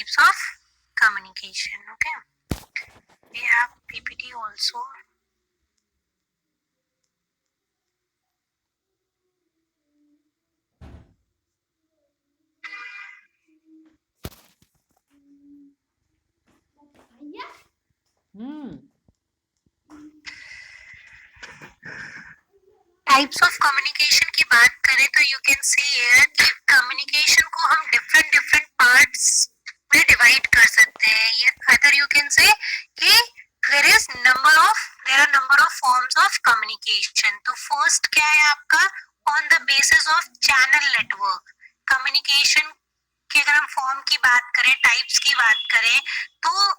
types of communication. Okay, we have PPT also. Types of communication की बात करें तो यू कैन सी हियर कि कम्युनिकेशन को हम डिफरेंट डिफरेंट पार्ट्स में डिवाइड कर सकते हैं. अदर यू कैन से कि there are number of forms of communication. तो फर्स्ट क्या है आपका, on the basis of channel network. Communication की अगर हम फॉर्म की बात करें, टाइप्स की बात करें, तो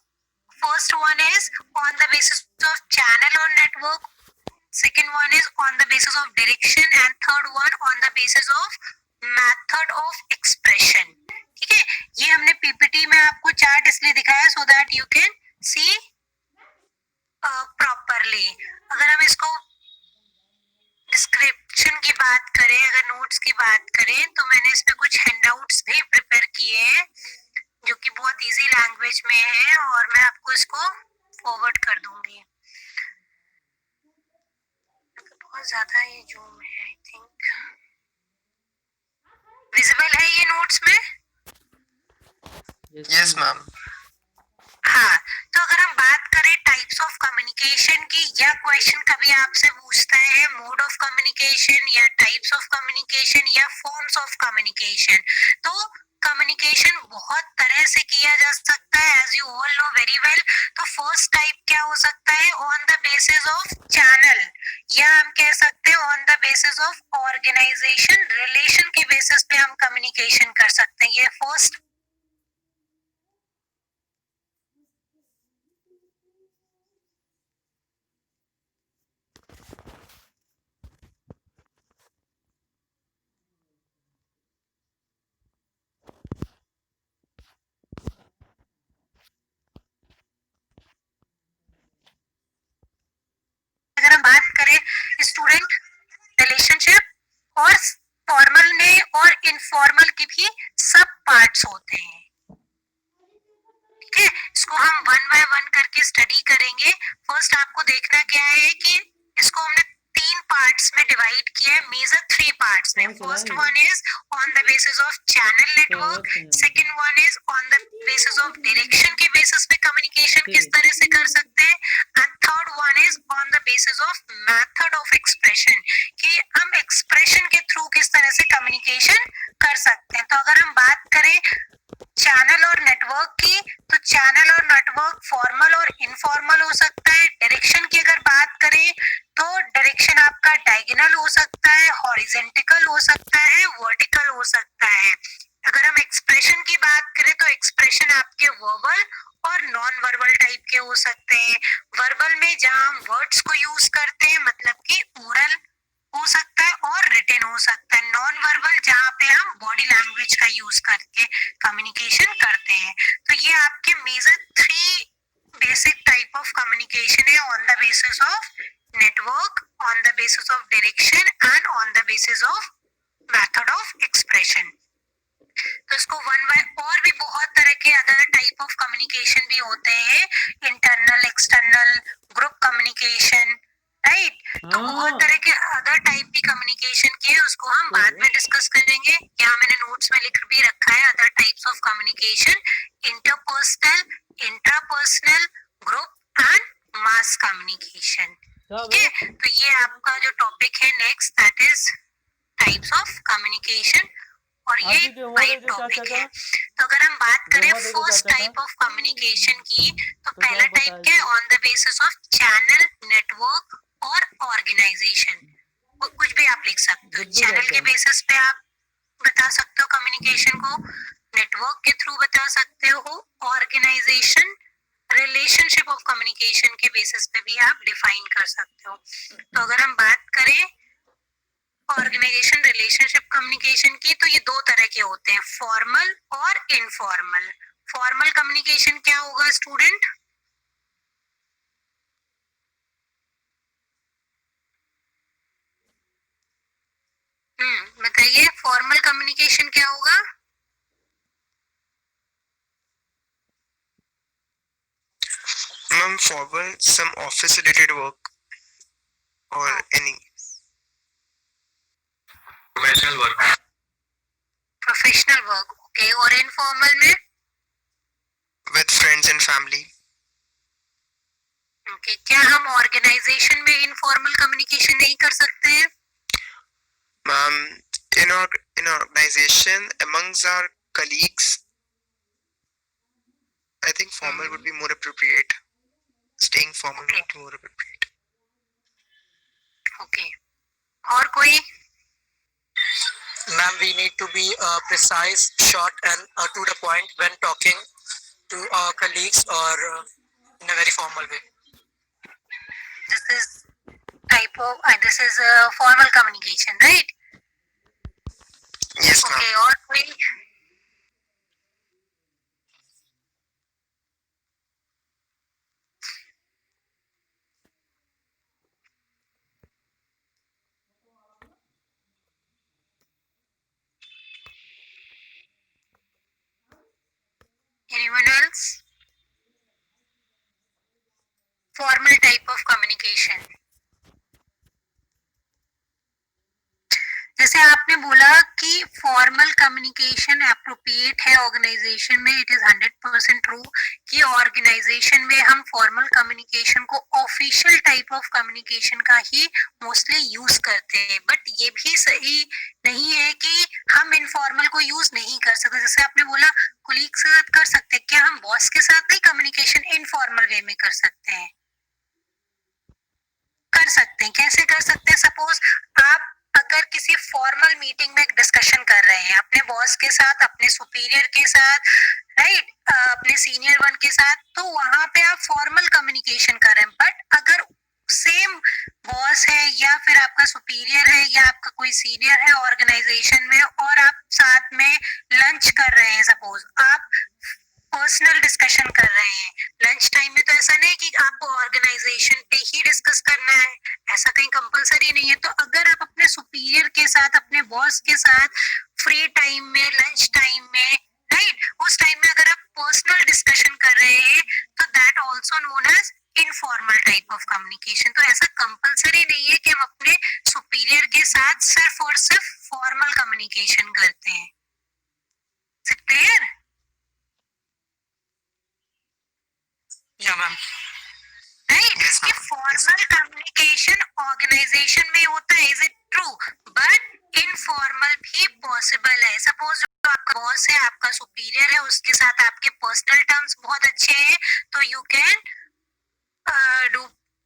first one is on the basis of channel और network. Second one is on the basis of direction and third one on the basis of method of expression. ठीक है, ये हमने पीपीटी में आपको चार्ट इसलिए दिखाया so that you can see properly. अगर हम इसको डिस्क्रिप्शन की बात करें, अगर नोट्स की बात करें, तो मैंने इसमें कुछ हैंडआउट्स भी प्रिपेयर किए हैं जो कि बहुत इजी लैंग्वेज में है और मैं आपको इसको फॉरवर्ड कर दूंगी. बहुत ज्यादा ये जूम है, आई थिंक विजिबल है ये नोट्स में. Yes ma'am. हाँ, तो अगर हम बात करें टाइप्स ऑफ कम्युनिकेशन की, या क्वेश्चन कभी आपसे पूछता है मोड ऑफ कम्युनिकेशन या टाइप्स ऑफ कम्युनिकेशन या फॉर्म्स ऑफ कम्युनिकेशन, तो कम्युनिकेशन बहुत तरह से किया जा सकता है, as you all know very well. तो फर्स्ट टाइप क्या हो सकता है, on the basis of channel, या हम कह सकते हैं on the basis of organisation relation के बेसिस पे हम कम्युनिकेशन कर सकते हैं. ये फर्स्ट बात करें स्टूडेंट रिलेशनशिप, और फॉर्मल में और इनफॉर्मल की भी सब पार्ट्स होते हैं. ठीक है, इसको हम वन बाय वन करके स्टडी करेंगे. फर्स्ट आपको देखना क्या है कि इसको हमने तीन पार्ट्स में डिवाइड किया है, मेजर थ्री पार्ट्स में. First one is on the basis of channel network, second one is on the basis of direction के बेसिस पे कम्युनिकेशन किस तरह से कर सकते हैं, and third one is on the basis of method of expression, कि हम एक्सप्रेशन के थ्रू किस तरह से कम्युनिकेशन कर सकते हैं. तो अगर हम बात करें चैनल और नेटवर्क की, तो चैनल और नेटवर्क फॉर्मल और इनफॉर्मल हो सकता है. डायरेक्शन की अगर बात करें तो डायरेक्शन आपका डायगोनल हो सकता है, हॉरिजॉन्टल हो सकता है, वर्टिकल हो सकता है. अगर हम एक्सप्रेशन की बात करें तो एक्सप्रेशन आपके वर्बल और नॉन वर्बल टाइप के हो सकते हैं. वर्बल में जहां हम वर्ड्स को यूज करते हैं, मतलब कि ओरल हो सकता है और रिटन हो सकता है. नॉन वर्बल जहाँ पे हम बॉडी लैंग्वेज का यूज करके कम्युनिकेशन करते हैं. तो ये आपके major three basic type of communication है, on the basis of network, on the basis of direction and on the basis of method of expression. तो इसको वन बाय, और भी बहुत तरह के अदर टाइप ऑफ कम्युनिकेशन भी होते हैं, internal, external, group communication, right. तो बहुत तरह के अदर टाइप की कम्युनिकेशन के, उसको हम बाद में डिस्कस करेंगे. यहाँ मैंने नोट्स में लिख भी रखा है other types of communication, interpersonal, intrapersonal, group and mass communication. ठीक है, तो ये आपका जो टॉपिक है next, that is types of communication, और ये वाइड टॉपिक है. तो अगर हम बात करें फर्स्ट टाइप ऑफ कम्युनिकेशन की, तो पहला टाइप क्या है, on the basis of channel, network और ऑर्गेनाइजेशन. कुछ भी आप लिख सकते हो. चैनल के बेसिस पे आप बता सकते हो कम्युनिकेशन को, नेटवर्क के थ्रू बता सकते हो, ऑर्गेनाइजेशन रिलेशनशिप ऑफ कम्युनिकेशन के बेसिस पे भी आप डिफाइन कर सकते हो. तो अगर हम बात करें ऑर्गेनाइजेशन रिलेशनशिप कम्युनिकेशन की, तो ये दो तरह के होते हैं, फॉर्मल और इनफॉर्मल. फॉर्मल कम्युनिकेशन क्या होगा स्टूडेंट? बताइए, फॉर्मल कम्युनिकेशन क्या होगा? formal, some office related work, or any professional work, professional work, okay. और इनफॉर्मल में? with friends and family. Okay, क्या हम ऑर्गेनाइजेशन में इनफॉर्मल कम्युनिकेशन नहीं कर सकते हैं? In organization amongst our colleagues, I think formal would be more appropriate. Staying formal Okay. would be more appropriate. Okay, और कोई? Ma'am, we need to be precise, short, and to the point when talking to our colleagues or in a very formal way. This is this is formal communication, right? Yes, okay, ma'am. और कोई? Anyone else? Formal type of communication. जैसे आपने बोला कि formal communication appropriate है organisation में, it is 100% true कि organisation में हम फॉर्मल कम्युनिकेशन को ऑफिशियल टाइप ऑफ कम्युनिकेशन का ही मोस्टली यूज करते हैं, बट ये भी सही नहीं है कि हम इनफॉर्मल को यूज नहीं कर सकते। जैसे आपने बोला कोलीग के साथ कर सकते हैं, क्या हम बॉस के साथ नहीं कम्युनिकेशन इनफॉर्मल वे में कर सकते हैं? कर सकते हैं। कैसे कर सकते हैं? सपोज आप अगर किसी फॉर्मल मीटिंग में डिस्कशन कर रहे हैं अपने बॉस के साथ, अपने सुपीरियर के साथ, राइट, अपने सीनियर वन के साथ, तो वहां पे आप फॉर्मल कम्युनिकेशन कर रहे हैं। बट अगर सेम बॉस है या फिर आपका सुपीरियर है या आपका कोई सीनियर है ऑर्गेनाइजेशन में और आप साथ में लंच कर रहे हैं, सपोज आप पर्सनल डिस्कशन कर रहे हैं लंच टाइम में, तो ऐसा नहीं कि आपको ऑर्गेनाइजेशन पे ही डिस्कस करना है, ऐसा कहीं कंपलसरी नहीं है। तो अगर आप अपने सुपीरियर के साथ, अपने बॉस के साथ फ्री टाइम में, लंच टाइम में, राइट, उस टाइम में अगर आप पर्सनल डिस्कशन कर रहे हैं तो that also known as informal type of communication. तो ऐसा कंपलसरी नहीं है कि हम अपने सुपीरियर के साथ सिर्फ और सिर्फ फॉर्मल कम्युनिकेशन करते हैं। Clear? Yeah, ma'am. Right, Yes, कि ma'am. फॉर्मल कम्युनिकेशन ऑर्गेनाइजेशन में होता है, is it true? But informal भी पॉसिबल है। सपोज जो आपका बॉस है, आपका सुपीरियर है, उसके साथ आपके पर्सनल टर्म्स बहुत अच्छे हैं, तो you can do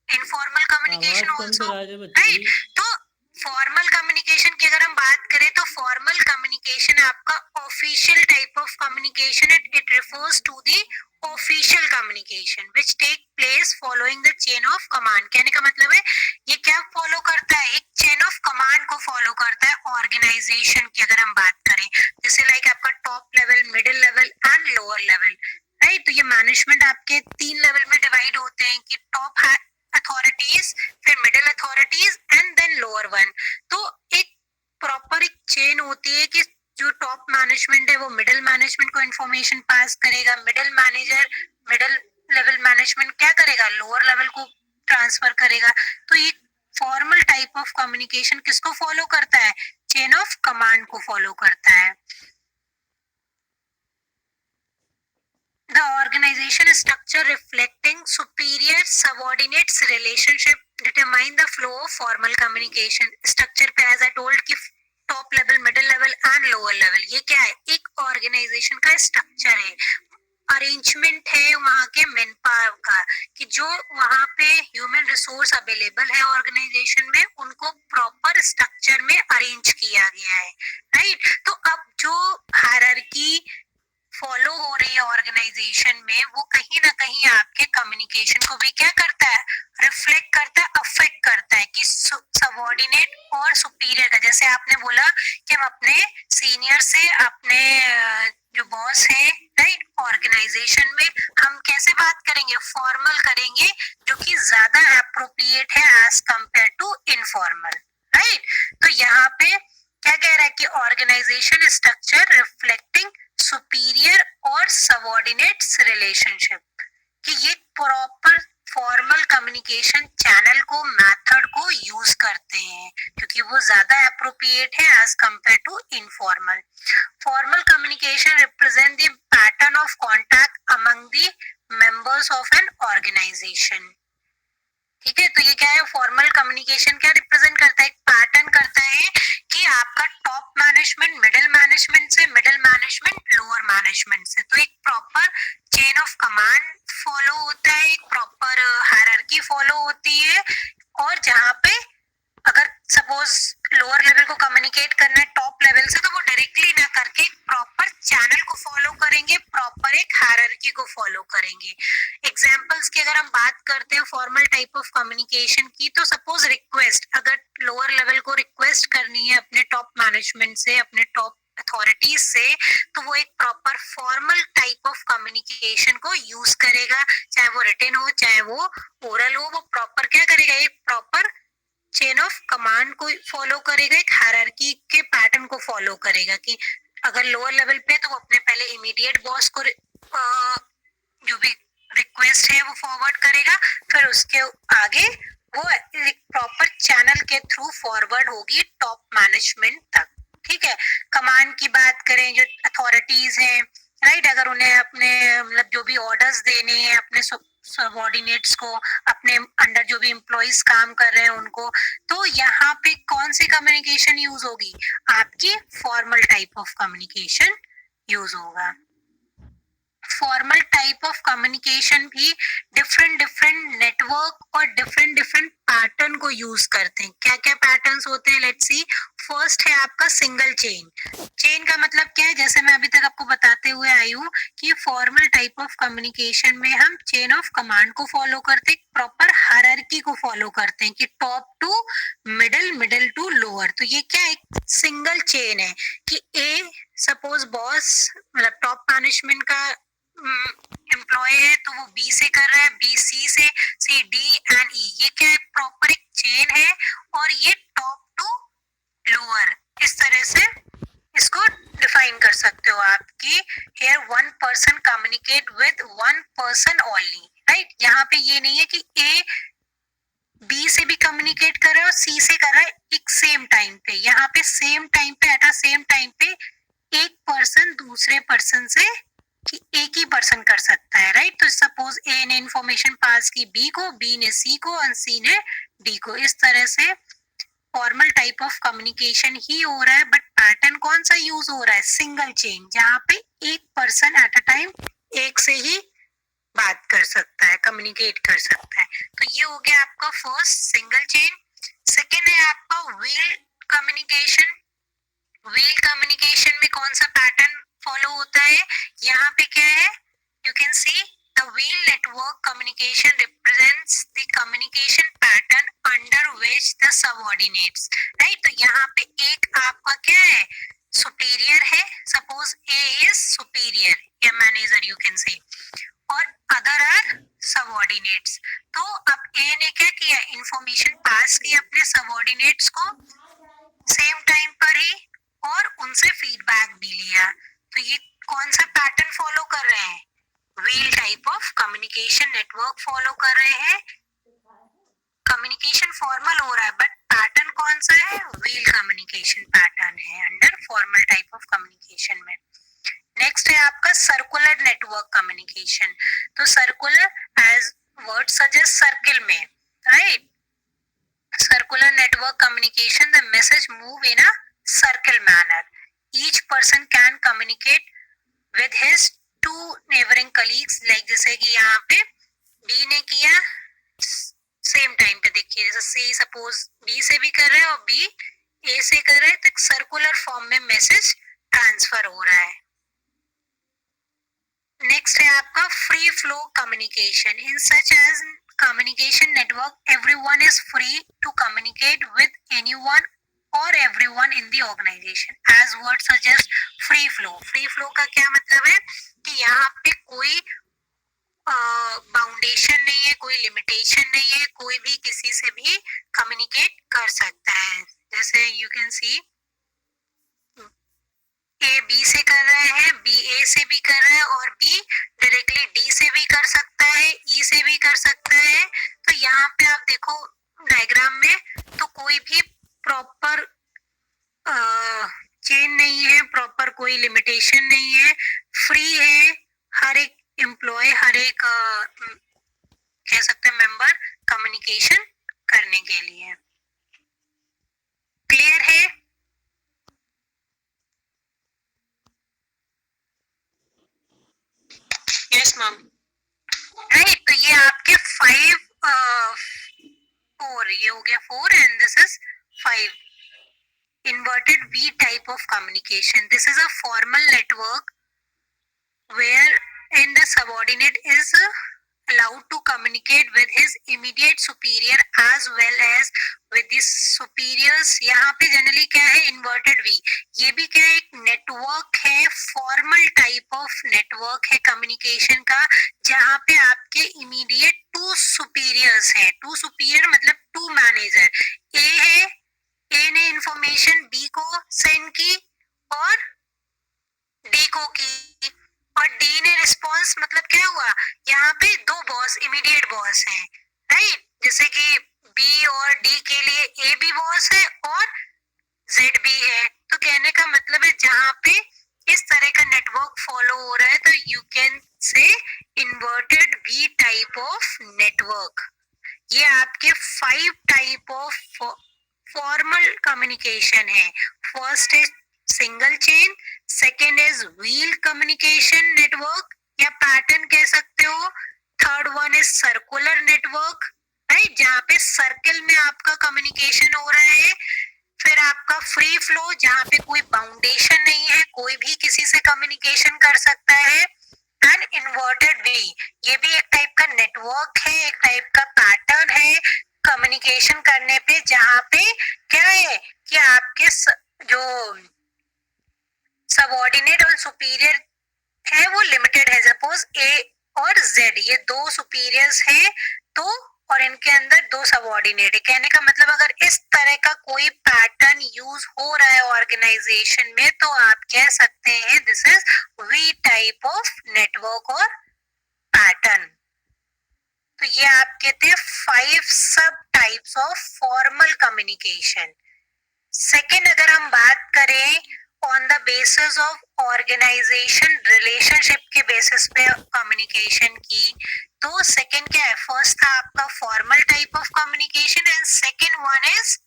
informal communication also, right. तो फॉर्मल कम्युनिकेशन की अगर हम बात करें तो फॉर्मल कम्युनिकेशन आपका official type of communication, it refers to the official communication which take place following the chain of command. कहने का मतलब है ये क्या फॉलो करता है? एक चेन ऑफ कमांड को फॉलो करता है ऑर्गेनाइजेशन की अगर हम बात करें, जैसे लाइक आपका top level, middle level and lower level, right. तो ये मैनेजमेंट आपके 3 लेवल में डिवाइड होते हैं कि टॉप अथॉरिटीज, फिर middle authorities and then lower one. तो एक प्रॉपर एक चेन होती है कि जो टॉप मैनेजमेंट है वो मिडिल मैनेजमेंट को इंफॉर्मेशन पास करेगा, middle manager middle level management क्या करेगा? लोअर लेवल को ट्रांसफर करेगा। तो ये फॉर्मल टाइप ऑफ कम्युनिकेशन किसको फॉलो करता है? चेन ऑफ कमांड को फॉलो करता है। The organization structure reflecting superior subordinates relationship determine the flow of formal communication structure पे as I told कि top level, middle level and lower level, ये क्या है? एक ऑर्गेनाइजेशन का स्ट्रक्चर है, अरेंजमेंट है वहाँ के मैन पावर का, कि जो वहाँ पे ह्यूमन रिसोर्स अवेलेबल है ऑर्गेनाइजेशन में उनको प्रॉपर स्ट्रक्चर में अरेंज किया गया है, राइट। तो अब जो हायरार्की फॉलो हो रही है ऑर्गेनाइजेशन में वो कहीं ना कहीं आपके कम्युनिकेशन को भी क्या करता है? रिफ्लेक्ट करता है, अफेक्ट करता है कि सबऑर्डिनेट और सुपीरियर का। जैसे आपने बोला कि हम अपने सीनियर से, अपने जो बॉस है, राइट, ऑर्गेनाइजेशन में हम कैसे बात करेंगे? फॉर्मल करेंगे, जो कि ज्यादा अप्रोप्रिएट है as compare to informal, right. तो यहाँ पे क्या कह रहा है कि ऑर्गेनाइजेशन स्ट्रक्चर रिफ्लेक्टिंग सुपीरियर और सबऑर्डिनेट्स रिलेशनशिप, कि ये प्रॉपर फॉर्मल कम्युनिकेशन चैनल को, मेथड को यूज करते हैं क्योंकि वो ज्यादा अप्रोप्रिएट है as compare to informal. Formal communication represent the pattern of contact among the members of an organisation. ठीक है, तो ये क्या है, फॉर्मल कम्युनिकेशन क्या रिप्रेजेंट करता है, एक पैटर्न करता है कि आपका टॉप मैनेजमेंट मिडिल मैनेजमेंट से, मिडिल मैनेजमेंट लोअर मैनेजमेंट से, तो एक proper chain of command follow होता है, एक प्रॉपर हायरार्की फॉलो होती है. और जहाँ पे अगर सपोज लोअर लेवल को कम्युनिकेट करना है टॉप लेवल से, तो वो डायरेक्टली ना करके एक प्रॉपर चैनल को फॉलो करेंगे, प्रॉपर एक हायरार्की को फॉलो करेंगे. एग्जांपल्स की अगर हम बात करते हैं फॉर्मल टाइप ऑफ कम्युनिकेशन की, तो सपोज रिक्वेस्ट, अगर लोअर लेवल को रिक्वेस्ट करनी है अपने टॉप मैनेजमेंट से, अपने टॉप अथॉरिटीज से, तो वो एक proper formal type of communication को यूज करेगा, चाहे वो रिटन हो चाहे वो ओरल हो. वो प्रॉपर क्या करेगा, एक प्रॉपर चेन ऑफ कमांड को फॉलो करेगा, एक हायरार्की के पैटर्न को फॉलो करेगा कि अगर लोअर लेवल पे तो वो अपने पहले इमीडिएट बॉस को जो भी रिक्वेस्ट है वो फॉरवर्ड करेगा, फिर उसके आगे वो एक प्रॉपर चैनल के थ्रू फॉरवर्ड होगी टॉप मैनेजमेंट तक. ठीक है, कमांड की बात करें, जो अथॉरिटीज हैं, राइट, अगर उन्हें अपने मतलब जो भी ऑर्डर्स देने हैं अपने सबऑर्डिनेट्स को, अपने अंडर जो भी एम्प्लॉइज काम कर रहे हैं उनको, तो यहाँ पे कौन सी कम्युनिकेशन यूज होगी, आपकी formal type of communication use होगा. फॉर्मल टाइप ऑफ कम्युनिकेशन भी डिफरेंट डिफरेंट नेटवर्क और डिफरेंट डिफरेंट पैटर्न को यूज करते हैं. क्या क्या पैटर्न्स होते हैं, लेट्स सी. फर्स्ट है आपका सिंगल चेन. चेन का मतलब क्या है, जैसे मैं अभी तक आपको बताते हुए आई हूँ कि फॉर्मल टाइप ऑफ कम्युनिकेशन में हम चेन ऑफ कमांड को फॉलो करते हैं, प्रॉपर हायरार्की को फॉलो करते हैं कि top to middle, middle to lower. तो ये क्या एक सिंगल चेन है कि ए सपोज बॉस मतलब टॉप मैनेजमेंट का एम्प्लॉय है तो वो बी से कर रहा है, बी सी से, सी डी एंड ई. ये क्या है, प्रॉपर एक चेन है और ये टॉप टू लोअर, इस तरह से इसको डिफाइन कर सकते हो आप कि here one person communicate with one person only, right. यहाँ पे ये नहीं है कि ए बी से भी कम्युनिकेट कर रहा है और सी से कर रहा है एक सेम टाइम पे. यहाँ पे सेम टाइम पे एट अ सेम टाइम पे एक पर्सन दूसरे पर्सन से कि एक ही पर्सन कर सकता है, राइट. तो सपोज ए ने इंफॉर्मेशन पास की बी को, बी ने सी को और सी ने डी को. इस तरह से फॉर्मल टाइप ऑफ कम्युनिकेशन ही हो रहा है, बट पैटर्न कौन सा यूज हो रहा है, सिंगल चेन, जहाँ पे एक पर्सन एट अ टाइम एक से ही बात कर सकता है, कम्युनिकेट कर सकता है. तो ये हो गया आपका फर्स्ट सिंगल चेन. सेकेंड है आपका व्हील कम्युनिकेशन. व्हील कम्युनिकेशन में कौन सा पैटर्न फॉलो होता है, यहाँ पे क्या है, you can see the wheel network communication represents the communication pattern under which the subordinates, right. तो यहाँ पे एक आपका क्या है, सुपीरियर है, सपोज ए इज सुपीरियर या मैनेजर यू कैन से, और अदर आर सबऑर्डिनेट्स. तो अब ए ने क्या किया, इंफॉर्मेशन पास की अपने सबऑर्डिनेट्स को सेम टाइम पर ही और उनसे फीडबैक भी लिया. तो ये कौन सा पैटर्न फॉलो कर रहे हैं, wheel type of communication network follow कर रहे हैं. कम्युनिकेशन फॉर्मल हो रहा है बट पैटर्न कौन सा है, व्हील कम्युनिकेशन पैटर्न है under formal type of communication में. नेक्स्ट है आपका सर्कुलर नेटवर्क कम्युनिकेशन. तो circular as word suggest circle में, right. Circular network communication, the message move in a circle manner. Each person can communicate with his two neighboring colleagues. Like जैसे कि यहाँ पे B ने किया सेम टाइम पे, देखिए जैसे C सपोज B से भी कर रहा है और B A से कर रहा है, तो सर्कुलर फॉर्म में मैसेज ट्रांसफर हो रहा है. नेक्स्ट है आपका free flow communication. In such as communication network, everyone is free to communicate with anyone or everyone in the organization. As word suggests, free flow. Free flow का क्या मतलब है कि यहाँ पे कोई बाउंडेशन नहीं है, कोई लिमिटेशन नहीं है, कोई भी किसी से भी कम्युनिकेट कर सकता है. जैसे you can see A B से कर रहे हैं, बी ए से भी कर रहे हैं और बी डायरेक्टली डी से भी कर सकता है, ई से भी कर सकता है। तो यहाँ पे आप देखो डायग्राम में तो कोई भी प्रॉपर चेन नहीं है, प्रॉपर कोई लिमिटेशन नहीं है, फ्री है हर एक एम्प्लॉय, हर एक कह सकते हैं मेंबर कम्युनिकेशन करने के लिए। क्लियर है? Yes ma'am. राइट, तो ये आपके 4, ये हो गया 4 and this is 5. Inverted V type of communication. This is a formal network wherein the subordinate is allowed to communicate with his immediate superior as well as with his superiors. यहाँ पे generally क्या है, inverted V. ये भी क्या है, एक network है, फॉर्मल टाइप ऑफ नेटवर्क है कम्युनिकेशन का, जहाँ पे आपके इमीडिएट 2 सुपीरियर्स हैं. 2 सुपीरियर मतलब 2 मैनेजर. ए है, ए ने इंफॉर्मेशन बी को सेंड की और डी को की, और डी ने रिस्पॉन्स, मतलब क्या हुआ, यहाँ पे 2 बॉस, इमीडिएट बॉस हैं, राइट. जैसे कि बी और डी के लिए ए भी बॉस है और जेड भी है. तो कहने का मतलब है जहाँ पे इस तरह का नेटवर्क फॉलो हो रहा है तो यू कैन से inverted we type of network. ये आपके 5 टाइप ऑफ फॉर्मल कम्युनिकेशन है. First is single chain, second is wheel communication network या पैटर्न कह सकते हो, third one is circular network, right, जहाँ पे सर्कल में आपका कम्युनिकेशन हो रहा है. फिर आपका फ्री फ्लो, जहाँ पे कोई बाउंडेशन नहीं है, कोई भी किसी से कम्युनिकेशन कर सकता है. एंड इन्वर्टेड वी, ये भी एक टाइप का नेटवर्क है, एक टाइप का पैटर्न है कम्युनिकेशन करने पे, जहाँ पे क्या है कि आपके जो सबऑर्डिनेट और सुपीरियर है वो लिमिटेड है. सपोज ए और जेड, ये 2 सुपीरियर्स हैं तो, और इनके अंदर 2 सबऑर्डिनेट है. कहने का मतलब अगर इस तरह का कोई पैटर्न यूज हो रहा है ऑर्गेनाइजेशन में तो आप कह सकते हैं this is V type of network और पैटर्न. तो ये आपके थे 5 सब types of formal communication. Second, अगर हम बात करें on the basis of organisation relationship के बेसिस पे कम्युनिकेशन की, तो सेकेंड क्या है, फर्स्ट था आपका formal type of communication and second one is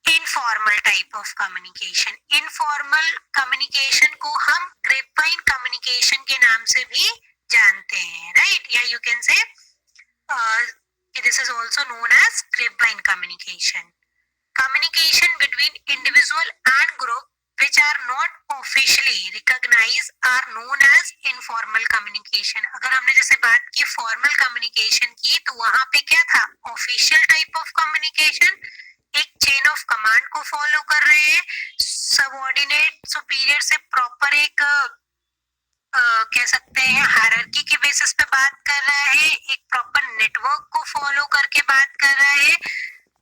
informal type of communication. Informal communication को हम ग्रेपवाइन कम्युनिकेशन के नाम से भी जानते हैं, राइट, या you can say this is also known as grapevine communication. Communication between individual and group which are not officially recognized are known as informal communication. अगर हमने जैसे बात की formal communication की तो वहां पे क्या था, official type of communication, एक chain of command को follow कर रहे हैं, subordinate superior से proper एक कह सकते हैं हायरार्की के बेसिस पे बात कर रहा है, एक प्रॉपर नेटवर्क को फॉलो करके बात कर रहा है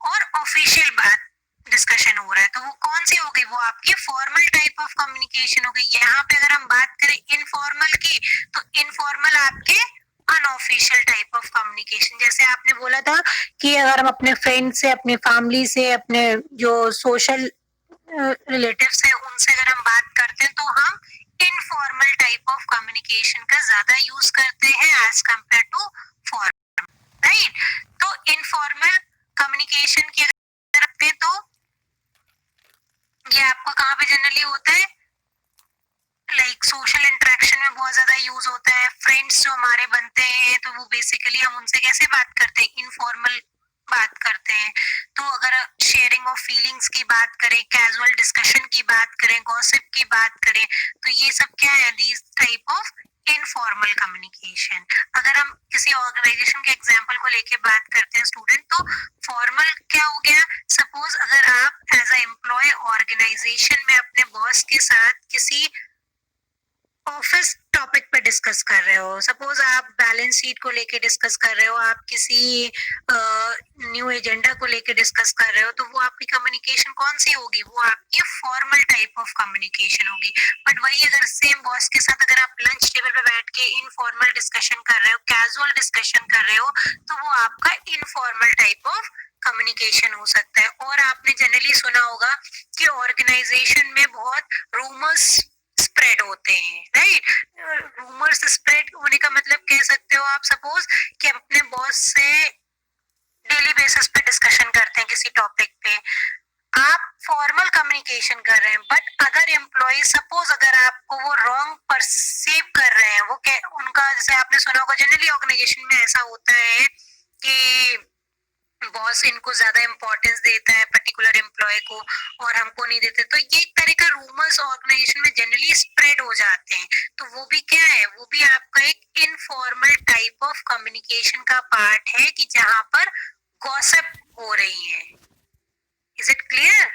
और ऑफिशियल बात डिस्कशन हो रहा है. तो वो कौन सी हो गई, वो आपकी फॉर्मल टाइप ऑफ कम्युनिकेशन हो गई. यहाँ पे अगर हम बात करें इनफॉर्मल की तो इनफॉर्मल आपके अनऑफिशियल टाइप ऑफ कम्युनिकेशन. जैसे आपने बोला था कि अगर हम अपने फ्रेंड से, अपने फैमिली से, अपने जो सोशल रिलेटिव्स है उनसे अगर हम बात करते हैं तो हम इनफॉर्मल टाइप ऑफ कम्युनिकेशन का ज्यादा यूज करते हैं as compare to formal, right. तो इनफॉर्मल कम्युनिकेशन की अगर रखते हैं तो ये आपको कहाँ पे जनरली होता है, लाइक सोशल इंटरेक्शन में बहुत ज्यादा यूज होता है. फ्रेंड्स जो हमारे बनते हैं तो वो बेसिकली हम उनसे कैसे बात करते हैं, इनफॉर्मल बात करते हैं. तो अगर शेयरिंग ऑफ फीलिंग्स की बात करें, कैजुअल डिस्कशन की बात करें, गॉसिप की बात करें, तो ये सब क्या है, these type of informal communication. अगर हम किसी ऑर्गेनाइजेशन के एग्जांपल को लेके बात करते हैं स्टूडेंट, तो फॉर्मल क्या हो गया, सपोज अगर आप एज अ एम्प्लॉय ऑर्गेनाइजेशन में अपने बॉस के साथ किसी ऑफिस टॉपिक पे डिस्कस कर रहे हो, सपोज आप बैलेंस शीट को लेके डिस्कस कर रहे हो, आप किसी न्यू एजेंडा को लेके डिस्कस कर रहे हो, तो वो आपकी कम्युनिकेशन कौन सी होगी? वो आपकी फॉर्मल टाइप ऑफ कम्युनिकेशन होगी। बट वही अगर सेम बॉस के साथ अगर आप लंच टेबल पे बैठ के इनफॉर्मल डिस्कशन कर रहे हो, कैजुअल डिस्कशन कर रहे हो, तो वो आपका इनफॉर्मल टाइप ऑफ कम्युनिकेशन हो सकता है। और आपने जनरली सुना होगा कि ऑर्गेनाइजेशन में बहुत रूमर्स स्प्रेड होते हैं, राइट? रूमर्स स्प्रेड होने का मतलब कह सकते हो आप, सपोज कि आप अपने बॉस से डेली बेसिस पे डिस्कशन करते हैं किसी टॉपिक पे, आप फॉर्मल कम्युनिकेशन कर रहे हैं, बट अगर एम्प्लॉय सपोज अगर आपको वो रॉन्ग परसीव कर रहे हैं, वो उनका जैसे आपने सुना होगा जनरली ऑर्गेनाइजेशन में ऐसा होता है कि बॉस इनको ज्यादा इंपॉर्टेंस देता है पर्टिकुलर एम्प्लॉय को और हमको नहीं देते, तो ये एक तरह का रूमर्स ऑर्गेनाइजेशन में जनरली स्प्रेड हो जाते हैं। तो वो भी क्या है? वो भी आपका एक इनफॉर्मल टाइप ऑफ कम्युनिकेशन का पार्ट है कि जहां पर गॉसिप हो रही है। Is it clear?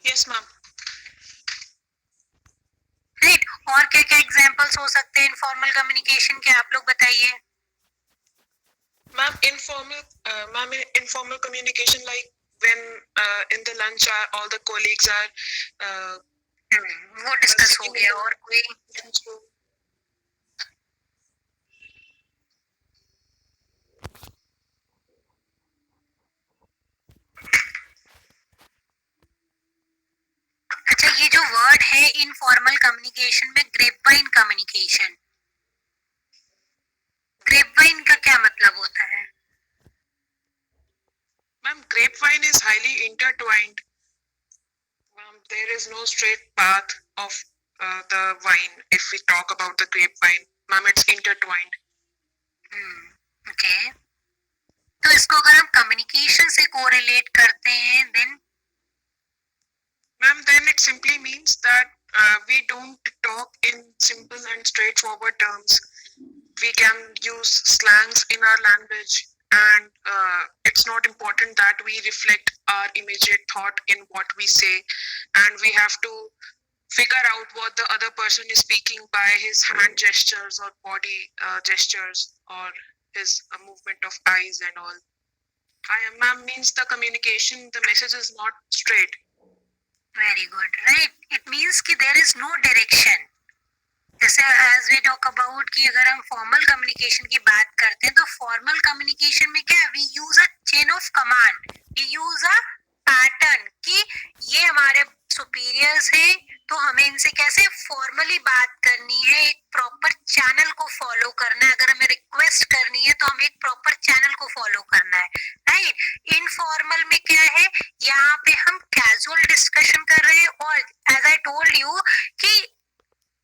Yes, ma'am. Right. और क्या क्या एग्जांपल्स हो सकते हैं इनफॉर्मल कम्युनिकेशन के, आप लोग बताइए। Ma'am, informal communication, like when in the lunch, all the colleagues are वो डिस्कस हो गया। और कोई? अच्छा, ये जो वर्ड है इनफॉर्मल कम्युनिकेशन में, ग्रेपवाइन कम्युनिकेशन, ग्रेपवाइन का क्या मतलब होता है? Ma'am, grapevine is highly intertwined. Ma'am, there is no straight path of the vine. If we talk about the grapevine, ma'am, it's intertwined. Okay. तो इसको अगर हम कम्युनिकेशन से कोरिलेट करते हैं, then Ma'am, then it simply means that we don't talk in simple and straightforward terms. We can use slangs in our language, and it's not important that we reflect our immediate thought in what we say, and we have to figure out what the other person is speaking by his hand gestures or body gestures or his movement of eyes and all. Ma'am, means the communication, the message is not straight. Very good, right. It means कि there is no direction. जैसे as we talk about कि अगर हम formal communication की बात करते हैं, तो फॉर्मल कम्युनिकेशन में क्या है? We use a chain of command, we use a pattern कि ये हमारे सुपीरियर्स हैं, तो हमें इनसे कैसे फॉर्मली बात करनी है, एक प्रॉपर चैनल को फॉलो करना है। अगर हमें रिक्वेस्ट करनी है तो हमें एक प्रॉपर चैनल को फॉलो करना है, राइट? इनफॉर्मल में क्या है? यहाँ पे हम कैजुअल डिस्कशन कर रहे हैं, और एज आई टोल्ड यू कि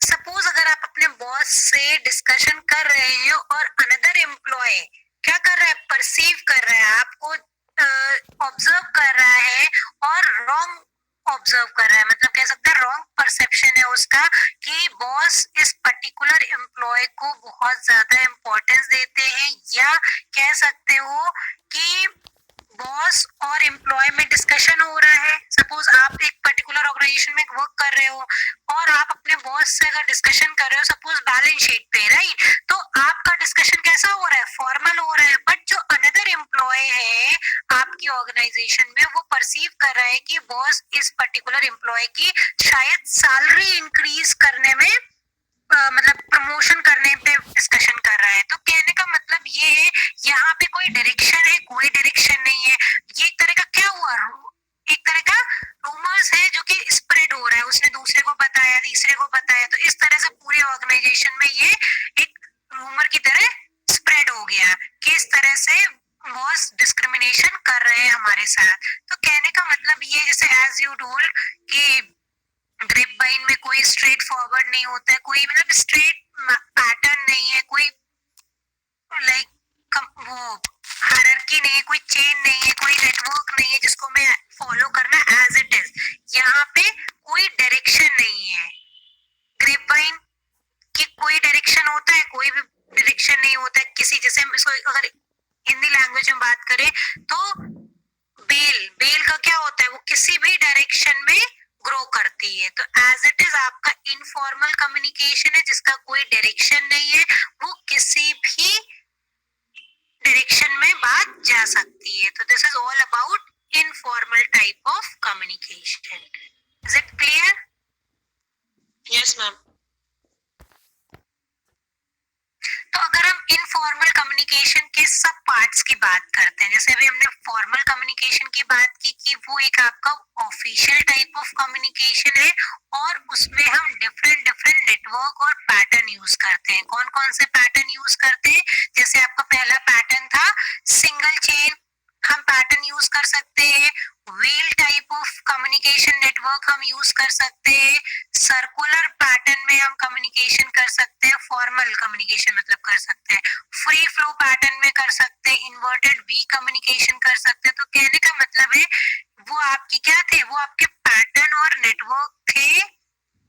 सपोज अगर आप अपने बॉस से डिस्कशन कर रहे हैं और अनदर एम्प्लॉय क्या कर रहा है? परसीव कर रहा है, आपको ऑब्जर्व कर रहा है और रॉन्ग ऑब्जर्व कर रहा है, मतलब कह सकते हैं रॉन्ग परसेप्शन है उसका कि बॉस इस पर्टिकुलर एम्प्लॉय को बहुत ज्यादा इंपॉर्टेंस देते हैं, या कह सकते हो कि बॉस और एम्प्लॉय में डिस्कशन हो रहा है। सपोज आप एक पर्टिकुलर ऑर्गेनाइजेशन में वर्क कर रहे हो और आप अपने बॉस से अगर डिस्कशन कर रहे हो सपोज बैलेंस शीट पे, राइट? तो आपका डिस्कशन कैसा हो रहा है? फॉर्मल हो रहा है। बट जो अनदर एम्प्लॉय है आपकी ऑर्गेनाइजेशन में, वो परसीव कर रहा है कि बॉस इस पर्टिकुलर एम्प्लॉय की शायद सैलरी इंक्रीज करने में मतलब प्रमोशन करने पे डिस्कशन कर रहा है। तो कहने का मतलब ये है, यहाँ पे कोई डायरेक्शन है? कोई डायरेक्शन नहीं है। ये एक तरह का क्या हुआ? एक तरह का रूमर्स है जो कि स्प्रेड हो रहा है, उसने दूसरे को बताया, तीसरे को बताया, तो इस तरह से पूरे ऑर्गेनाइजेशन में ये एक रूमर की तरह स्प्रेड हो गया कि इस तरह से बॉस डिस्क्रिमिनेशन कर रहे हैं हमारे साथ। तो कहने का मतलब ये, जैसे एज यू टोल्ड कि ग्रेपवाइन में कोई स्ट्रेट फॉरवर्ड नहीं होता है, कोई मतलब स्ट्रेट पैटर्न नहीं है, कोई लाइक वो हायरार्की नहीं है, कोई चेन नहीं है, कोई नेटवर्क नहीं है जिसको मैं फॉलो करना एज इट इज। यहाँ पे कोई डायरेक्शन नहीं है। ग्रेपवाइन की कोई डायरेक्शन होता है? कोई भी डायरेक्शन नहीं होता है किसी, जैसे हम इसको अगर हिंदी लैंग्वेज में बात करें तो बेल का क्या होता है? वो किसी भी डायरेक्शन में ग्रो करती है। तो एज इट इज आपका इनफॉर्मल कम्युनिकेशन है जिसका कोई डायरेक्शन नहीं है, वो किसी भी डायरेक्शन में बात जा सकती है। तो this is all about informal type of communication. Is it clear? Yes, ma'am. तो अगर हम इनफॉर्मल कम्युनिकेशन के सब पार्ट्स की बात करते हैं, जैसे अभी हमने फॉर्मल कम्युनिकेशन की बात की कि वो एक आपका ऑफिशियल टाइप ऑफ कम्युनिकेशन है और उसमें हम डिफरेंट डिफरेंट नेटवर्क और पैटर्न यूज करते हैं। कौन कौन से पैटर्न यूज करते हैं? जैसे आपका पहला पैटर्न था सिंगल चेन, हम पैटर्न यूज कर सकते हैं। Wheel type of communication network हम यूज कर सकते हैं। सर्कुलर पैटर्न में हम कम्युनिकेशन कर सकते हैं, फॉर्मल कम्युनिकेशन मतलब कर सकते हैं। फ्री फ्लो पैटर्न में कर सकते हैं, इन्वर्टेड वी कम्युनिकेशन कर सकते हैं। तो कहने का मतलब है वो आपके क्या थे, वो आपके पैटर्न और नेटवर्क थे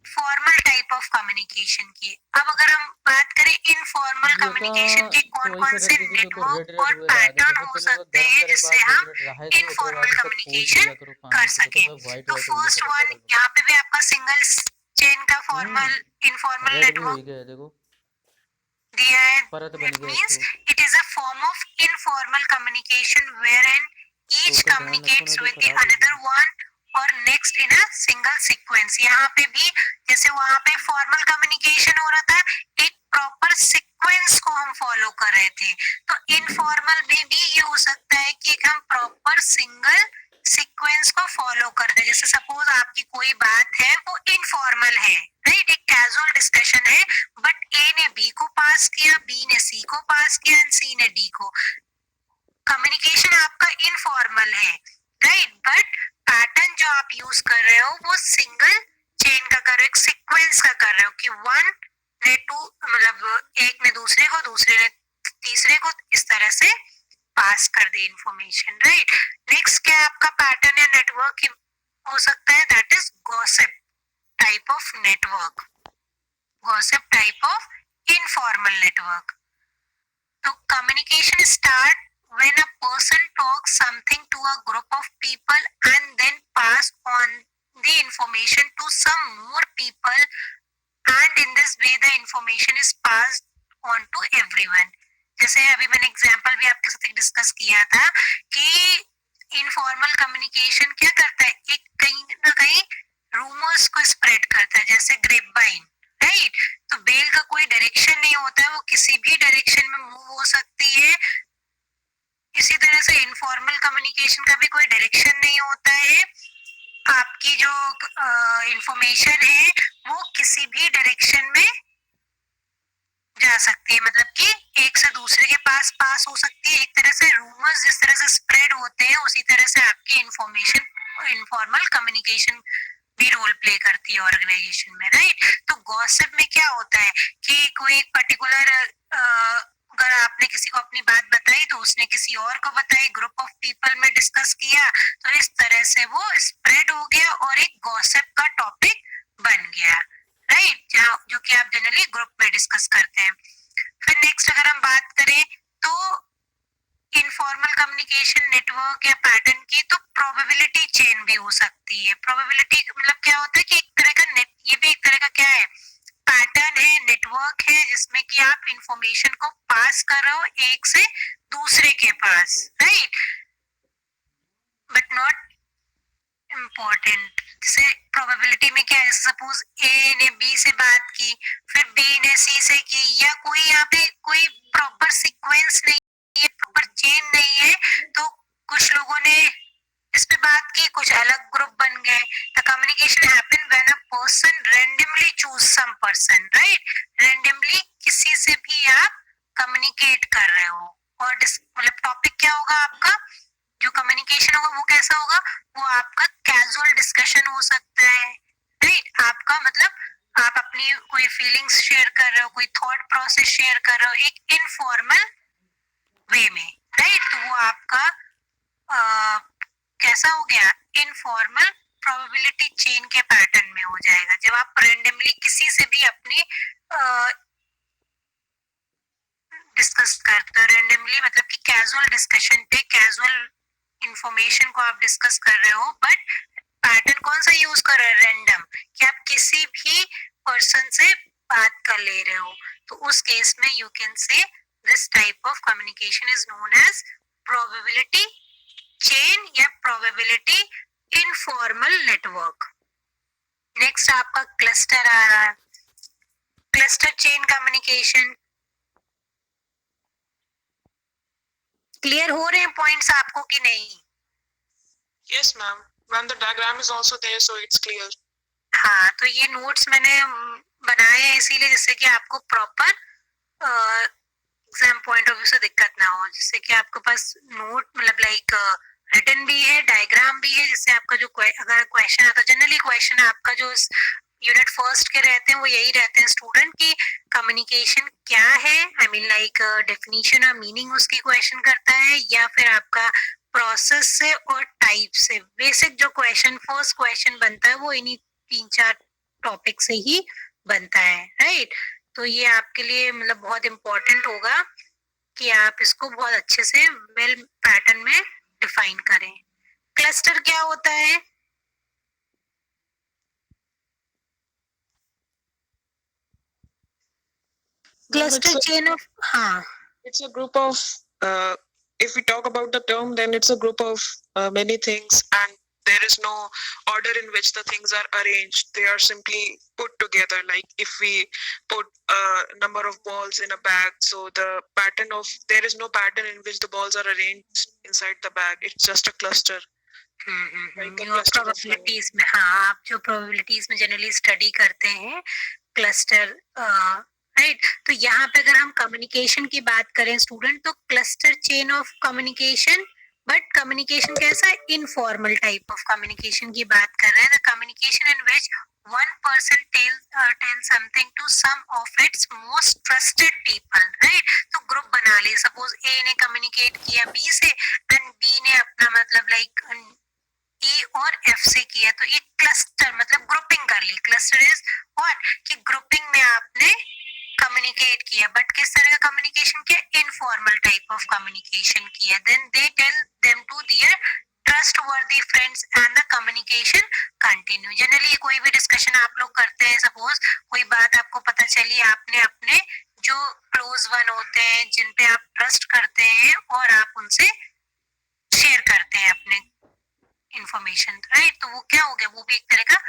फॉर्मल टाइप ऑफ कम्युनिकेशन की। अब अगर हम बात करें इनफॉर्मल कम्युनिकेशन के कौन कौन से नेटवर्क और पैटर्न हो सकते हैं जिससे हम इनफॉर्मल कम्युनिकेशन कर सके। तो फर्स्ट वन यहाँ पे भी आपका सिंगल चेन का फॉर्मल इनफॉर्मल नेटवर्क दिया है। It means it is a form of informal communication wherein each communicates with the another one और next in a single sequence। यहाँ पे भी जैसे वहाँ पे फॉर्मल कम्युनिकेशन हो रहा था, एक प्रॉपर सीक्वेंस को हम फॉलो कर रहे थे। तो इनफॉर्मल में भी ये हो सकता है कि हम प्रॉपर सिंगल सीक्वेंस को फॉलो कर रहे हैं। जैसे सपोज आपकी कोई बात है वो इनफॉर्मल है, राइट, एक कैजुअल डिस्कशन है, बट ए ने बी को पास किया, बी ने सी को पास किया एंड सी ने डी को। कम्युनिकेशन आपका इनफॉर्मल है, राइट, बट पैटर्न जो आप यूज कर रहे हो वो सिंगल चेन का कर रहे हो, सीक्वेंस का कर रहे हो कि वन ने टू मतलब एक ने दूसरे को, दूसरे ने तीसरे को, इस तरह से पास कर दे इंफॉर्मेशन, राइट। नेक्स्ट क्या आपका पैटर्न या नेटवर्क हो सकता है, that is gossip type of network, gossip type of informal network. तो communication start when a person talks something to a group of people and then pass on the information to some more people, and in this way the information is passed on to everyone। जैसे अभी मैंने example भी आपके साथ discuss किया था कि informal communication क्या करता है, एक कहीं ना कहीं रूमर्स को स्प्रेड करता है, जैसे ग्रेपवाइन, राइट। तो बेल का कोई डायरेक्शन नहीं होता है, वो किसी भी डायरेक्शन में मूव हो सकती है। इसी तरह से इनफॉर्मल कम्युनिकेशन का भी कोई डायरेक्शन नहीं होता है, आपकी जो इंफॉर्मेशन है वो किसी भी डायरेक्शन में जा सकती है, मतलब कि एक से दूसरे के पास पास हो सकती है। एक तरह से रूमर्स जिस तरह से स्प्रेड होते हैं उसी तरह से आपकी इंफॉर्मेशन इनफॉर्मल कम्युनिकेशन भी रोल प्ले करती है ऑर्गेनाइजेशन में, राइट। तो गॉसिप में क्या होता है कि कोई पर्टिकुलर अगर आपने किसी को अपनी बात बताई तो उसने किसी और को बताई, ग्रुप ऑफ पीपल में डिस्कस किया, तो इस तरह से वो स्प्रेड हो गया और एक गॉसिप का टॉपिक बन गया, राइट, जो कि आप जनरली ग्रुप में डिस्कस करते हैं। फिर नेक्स्ट अगर हम बात करें तो इनफॉर्मल कम्युनिकेशन नेटवर्क या पैटर्न की, तो प्रोबेबिलिटी चेन भी हो सकती है। प्रोबेबिलिटी मतलब क्या होता है कि एक तरह का नेट, ये भी एक तरह का क्या है, पैटर्न है, नेटवर्क है, जिसमें कि आप इंफॉर्मेशन को पास कर रहे हो एक से दूसरे के पास, राइट, बट नॉट इम्पोर्टेंट। जैसे प्रोबेबिलिटी में क्या है, सपोज ए ने बी से बात की, फिर बी ने सी से की, या कोई यहाँ पे कोई प्रॉपर सीक्वेंस नहीं है, प्रॉपर चेन नहीं है, तो कुछ लोगों ने इस पे बात की, कुछ अलग ग्रुप बन गए। The communication happen when a person randomly choose some person, right, randomly किसी से भी आप कम्युनिकेट कर रहे हो, और मतलब टॉपिक क्या होगा आपका, जो कम्युनिकेशन होगा वो कैसा होगा, वो आपका कैजुअल डिस्कशन हो सकता है, राइट। आपका मतलब आप अपनी कोई फीलिंग्स शेयर कर रहे हो, कोई थॉट प्रोसेस शेयर कर रहे हो एक इनफॉर्मल वे में, राइट। तो वो आपका कैसा हो गया, इनफॉर्मल प्रोबेबिलिटी चेन के पैटर्न में हो जाएगा। जब आप रैंडमली किसी से भी अपनी डिस्कस करते हो, रैंडमली मतलब कि कैजुअल डिस्कशन पे कैजुअल इंफॉर्मेशन को आप डिस्कस कर रहे हो, बट पैटर्न कौन सा यूज कर रहे हैं, रैंडम, कि आप किसी भी पर्सन से बात कर ले रहे हो, तो उस केस में you can say this type of communication is known as probability chain या प्रोबेबिलिटी इनफॉर्मल नेटवर्क। नेक्स्ट आपका क्लस्टर आ रहा है, क्लस्टर चेन कम्युनिकेशन। क्लियर हो रहे हैं पॉइंट्स आपको कि नहीं? Yes, ma'am. Ma'am, the diagram is also there, so it's clear. हाँ, तो ये नोट्स मैंने बनाए हैं इसीलिए जिससे कि आपको proper exam point of view से दिक्कत ना हो, जिससे कि आपके पास नोट मतलब लाइक रिटन भी है, डायग्राम भी है, जिससे आपका जो अगर क्वेश्चन आता है, जनरली क्वेश्चन आपका जो यूनिट फर्स्ट के रहते हैं वो यही रहते हैं स्टूडेंट की कम्युनिकेशन क्या है, आई मीन लाइक डेफिनेशन और मीनिंग उसकी क्वेश्चन करता है, या फिर आपका प्रोसेस से और टाइप से। बेसिक जो क्वेश्चन फर्स्ट क्वेश्चन बनता है वो इन्हीं 3-4 टॉपिक से ही बनता है, राइट? तो ये आपके लिए मतलब बहुत इम्पोर्टेंट होगा कि आप इसको बहुत अच्छे से वेल पैटर्न में डिफाइन करें। क्लस्टर क्या होता है? क्लस्टर चेन ऑफ, हाँ, It's a group of, if we talk about the term, then it's a group of many things, and there is no order in which the things are arranged. They are simply put together. Like if we put a number of balls in a bag, so the pattern of, there is no pattern in which the balls are arranged inside the bag. It's just a cluster. Like a cluster of lines. Probabilities में, हाँ, आप जो probabilities में generally study करते हैं cluster, right? तो यहाँ पे अगर हम कम्युनिकेशन की बात करें स्टूडेंट, तो cluster chain of communication, but communication कैसा, इनफॉर्मल टाइप ऑफ कम्युनिकेशन की बात कर रहे हैं। The communication in which one person tells something to some of its most trusted people, right? तो ग्रुप बना ले, सपोज ए ने कम्युनिकेट किया बी से, एंड बी ने अपना मतलब लाइक ए और एफ से किया, तो ये क्लस्टर मतलब ग्रुपिंग कर ली। क्लस्टर इज व्हाट, कि ग्रुपिंग में आपने कम्युनिकेट किया, बट किस तरह का कम्युनिकेशन किया, इनफॉर्मल टाइप ऑफ कम्युनिकेशन किया। Then they tell them to their trustworthy friends and the communication continue. Generally कोई भी डिस्कशन आप लोग करते हैं, सपोज कोई बात आपको पता चली, आपने अपने जो क्लोज वन होते हैं, जिन पे आप ट्रस्ट करते हैं, और आप उनसे शेयर करते हैं अपने इंफॉर्मेशन, राइट? तो वो क्या हो गया, वो भी एक तरह का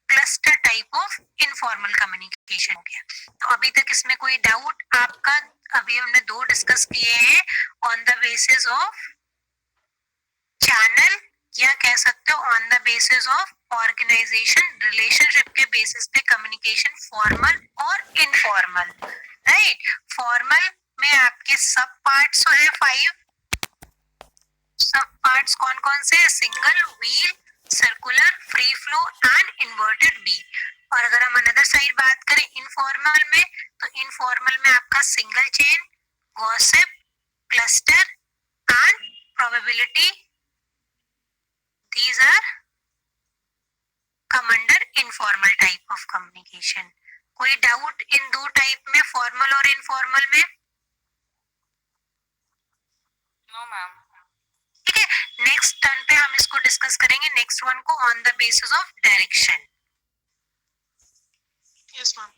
cluster type of informal communication हो गया। तो अभी तक इसमें कोई डाउट आपका? अभी हमने 2 डिस्कस किए हैं, on the basis of channel, या कह सकते हो on the basis of organisation, relationship के बेसिस पे कम्युनिकेशन फॉर्मल और इनफॉर्मल, राइट? फॉर्मल में आपके सब पार्ट्स है 5। सब पार्ट्स कौन कौन से? Single, wheel, circular, free flow and inverted V. और अगर हम अनदर साइड बात करें इनफॉर्मल में, तो इनफॉर्मल में आपका single chain, gossip, cluster and probability, these are come under informal type of communication. कोई डाउट इन 2 टाइप में, फॉर्मल और इनफॉर्मल में? No ma'am. ठीक है, नेक्स्ट टर्न पे हम इसको डिस्कस करेंगे, नेक्स्ट वन को, on the basis of direction. Yes, ma'am.